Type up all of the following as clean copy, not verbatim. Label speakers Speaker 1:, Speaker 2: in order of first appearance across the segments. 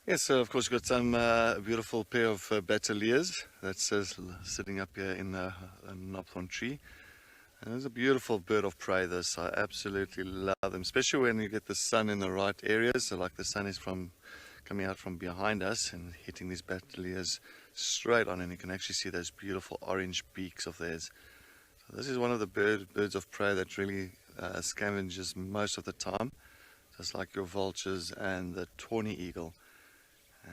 Speaker 1: Yes, so of course we've got some beautiful pair of Bateleurs that's sitting up here in a knobthorn tree. And it's a beautiful bird of prey, this. I absolutely love them, especially when you get the sun in the right areas. So like the sun is coming out from behind us and hitting these Bateleurs straight on, and you can actually see those beautiful orange beaks of theirs. So this is one of the birds of prey that really scavenges most of the time, just like your vultures and the tawny eagle.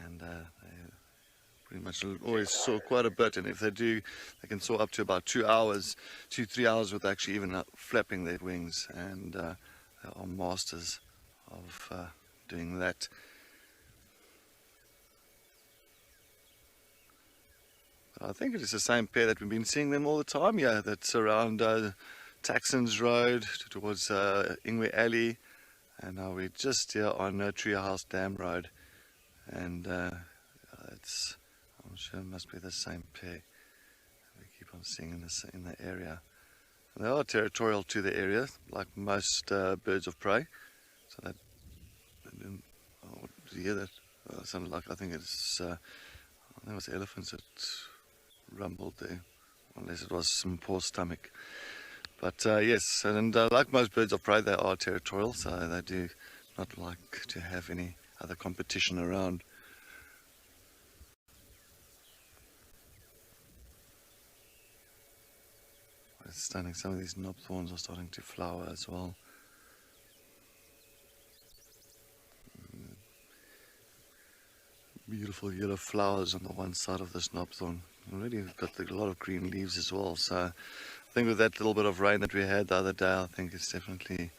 Speaker 1: And they pretty much always soar quite a bit, and if they do, they can soar up to about 2 hours, 2-3 hours with actually even flapping their wings, and they are masters of doing that. I think it is the same pair that we've been seeing them all the time here, that's around Taxon's Road towards Ingwe Alley, and now we're just here on Treehouse Dam Road. And I'm sure it must be the same pair we keep on seeing in the area. And they are territorial to the area, like most birds of prey. So that, did you hear that? It sounded like, I think it was elephants that rumbled there, unless it was some poor stomach. But yes, and like most birds of prey, they are territorial, so they do not like to have any other competition around. It's stunning. Some of these knobthorns are starting to flower as well. Beautiful yellow flowers on the one side of this knobthorn. Already got a lot of green leaves as well. So I think with that little bit of rain that we had the other day, I think it's definitely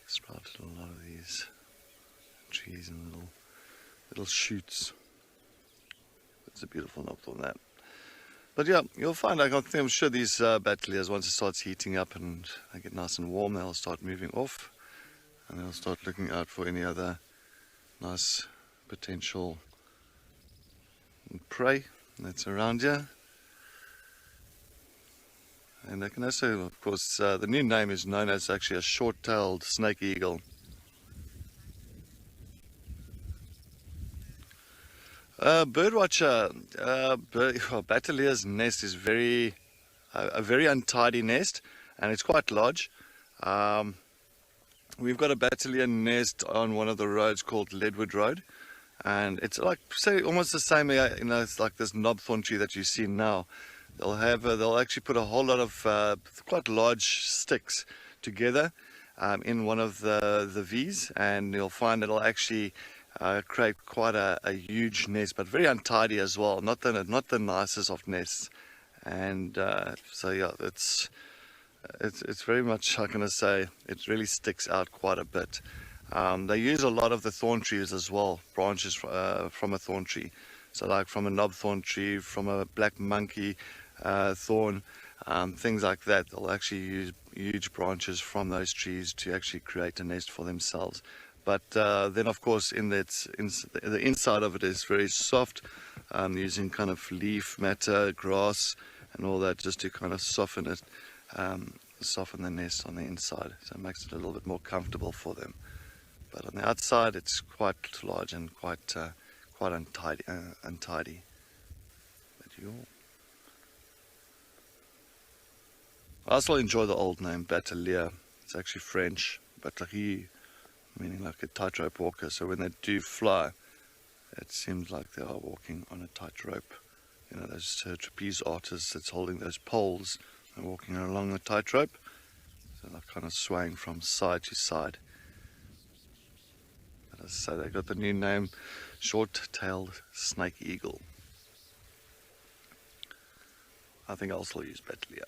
Speaker 1: sprouted a lot of these trees and little shoots. It's a beautiful knobthorn, that. But yeah, you'll find, I'm sure these Bateleurs, once it starts heating up and they get nice and warm, they'll start moving off, and they'll start looking out for any other nice potential prey that's around here. And they can also, of course, the new name is known as actually a short-tailed snake eagle. Birdwatcher, Bateleur's nest is a very untidy nest, and it's quite large. We've got a Bateleur nest on one of the roads called Leadwood Road, and it's like, say, almost the same, it's like this knobthorn tree that you see now. They'll actually put a whole lot of quite large sticks together in one of the V's, and you'll find it'll actually create quite a huge nest, but very untidy as well. Not the nicest of nests, and so yeah, it's very much, how can I say, it really sticks out quite a bit. They use a lot of the thorn trees as well, branches from a thorn tree. So like from a knobthorn tree, from a black monkey thorn, things like that. They'll actually use huge branches from those trees to actually create a nest for themselves. But then, of course, the inside of it is very soft, using kind of leaf matter, grass, and all that, just to kind of soften it, soften the nest on the inside. So it makes it a little bit more comfortable for them. But on the outside, it's quite large and quite untidy. I also enjoy the old name Bateleur. It's actually French, Bateleur, meaning like a tightrope walker. So when they do fly, it seems like they are walking on a tightrope. You know, those trapeze artists that's holding those poles and walking along the tightrope. So they're kind of swaying from side to side. But as I say, they got the new name, short-tailed snake eagle. I think I'll still use Bateleur.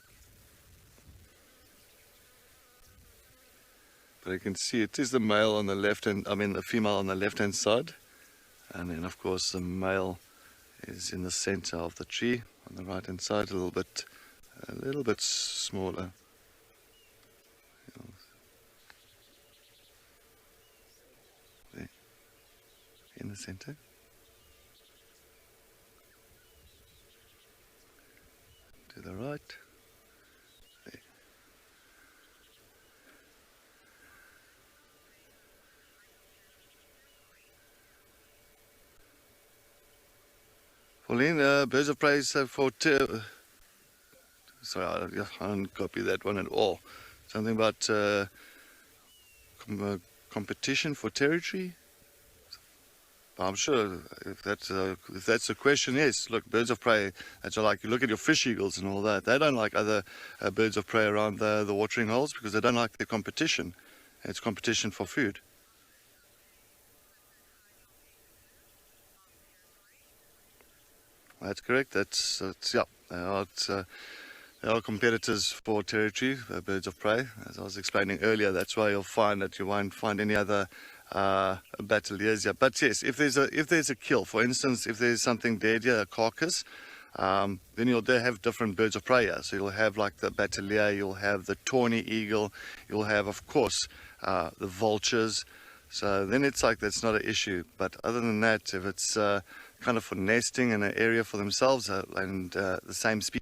Speaker 1: But you can see it is the male on the left hand, the female on the left hand side, and then of course the male is in the center of the tree on the right hand side, a little bit smaller. There, in the center. To the right. There. Pauline, birds of prey for sorry, I don't copy that one at all. Something about competition for territory. I'm sure if that's the question, yes. Look, birds of prey. That's like you look at your fish eagles and all that. They don't like other birds of prey around the watering holes because they don't like the competition. It's competition for food. That's correct. That's yeah. They are competitors for territory, birds of prey. As I was explaining earlier, that's why you'll find that you won't find any other Bateleurs here. But yes, if there's a kill, for instance, if there's something dead here, a carcass, then you'll have different birds of prey here. So you'll have like the Bateleur, you'll have the tawny eagle, you'll have, of course, the vultures. So then it's like that's not an issue. But other than that, if it's kind of for nesting in an area for themselves and the same species.